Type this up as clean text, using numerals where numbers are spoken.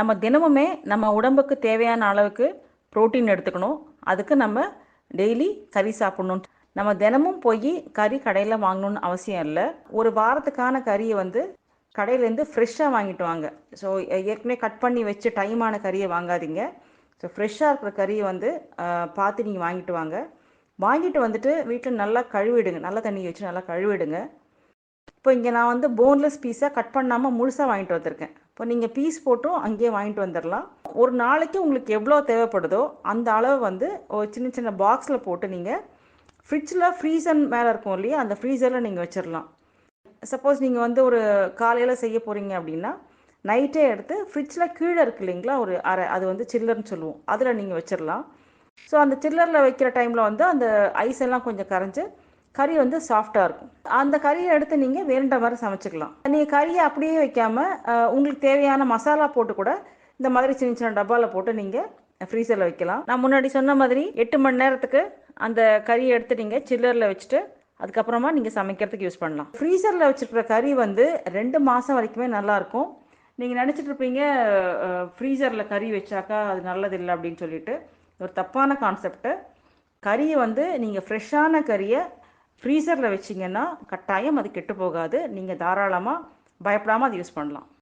நம்ம தினமுமே நம்ம உடம்புக்கு தேவையான அளவுக்கு புரோட்டீன் எடுத்துக்கணும். அதுக்கு நம்ம டெய்லி கறி சாப்பிடணும். நம்ம தினமும் போய் கறி கடையில் வாங்கணும்னு அவசியம் இல்லை. ஒரு வாரத்துக்கான கறியை வந்து கடையிலேருந்து ஃப்ரெஷ்ஷாக வாங்கிட்டு வாங்க. ஸோ ஏற்கனவே கட் பண்ணி வச்சு டைமான கறியை வாங்காதீங்க. ஸோ ஃப்ரெஷ்ஷாக இருக்கிற கறியை வந்து பார்த்து நீங்கள் வாங்கிட்டு வாங்க. வாங்கிட்டு வந்துட்டு வீட்டில் நல்லா கழுவிடுங்க. நல்ல தண்ணி வச்சு நல்லா கழுவிடுங்க. இப்போ இங்கே நான் வந்து போன்லெஸ் பீஸாக கட் பண்ணாமல் முழுசாக வாங்கிட்டு வந்திருக்கேன். இப்போ நீங்கள் பீஸ் போட்டும் அங்கேயே வாங்கிட்டு வந்துடலாம். ஒரு நாளைக்கு உங்களுக்கு எவ்வளோ தேவைப்படுதோ அந்த அளவு வந்து ஒரு சின்ன சின்ன பாக்ஸில் போட்டு நீங்கள் ஃப்ரிட்ஜில் ஃப்ரீசர் மேலே இருக்கும் இல்லையா, அந்த ஃப்ரீசரில் நீங்கள் வச்சிடலாம். சப்போஸ் நீங்கள் வந்து ஒரு காலையில் செய்ய போகிறீங்க அப்படின்னா நைட்டே எடுத்து ஃப்ரிட்ஜில் கீழே இருக்கு இல்லைங்களா ஒரு அறை, அது வந்து சில்லர்னு சொல்லுவோம், அதில் நீங்கள் வச்சிடலாம். ஸோ அந்த சில்லரில் வைக்கிற டைமில் வந்து அந்த ஐஸ் எல்லாம் கொஞ்சம் கரைஞ்சி கறி வந்து சாஃப்டாக இருக்கும். அந்த கறியை எடுத்து நீங்கள் வேணுன்ற மாதிரி சமைச்சிக்கலாம். நீங்கள் கறியை அப்படியே வைக்காமல் உங்களுக்கு தேவையான மசாலா போட்டு கூட இந்த மாதிரி சின்ன சின்ன டப்பாவில் போட்டு நீங்கள் ஃப்ரீசரில் வைக்கலாம். நான் முன்னாடி சொன்ன மாதிரி 8 மணி நேரத்துக்கு அந்த கறியை எடுத்து நீங்கள் சில்லரில் வச்சுட்டு அதுக்கப்புறமா நீங்கள் சமைக்கிறதுக்கு யூஸ் பண்ணலாம். ஃப்ரீசரில் வச்சுருக்கிற கறி வந்து 2 மாதம் வரைக்குமே நல்லாயிருக்கும். நீங்கள் நினச்சிட்டு இருப்பீங்க ஃப்ரீசரில் கறி வச்சாக்கா அது நல்லதில்லை அப்படின்னு சொல்லிட்டு. ஒரு தப்பான கான்செப்ட்டு. கறியை வந்து நீங்கள் ஃப்ரெஷ்ஷான கறியை ஃப்ரீசரில் வச்சிங்கன்னா கட்டாயம் அது கெட்டு போகாது. நீங்கள் தாராளமாக பயப்படாமல் அதை யூஸ் பண்ணலாம்.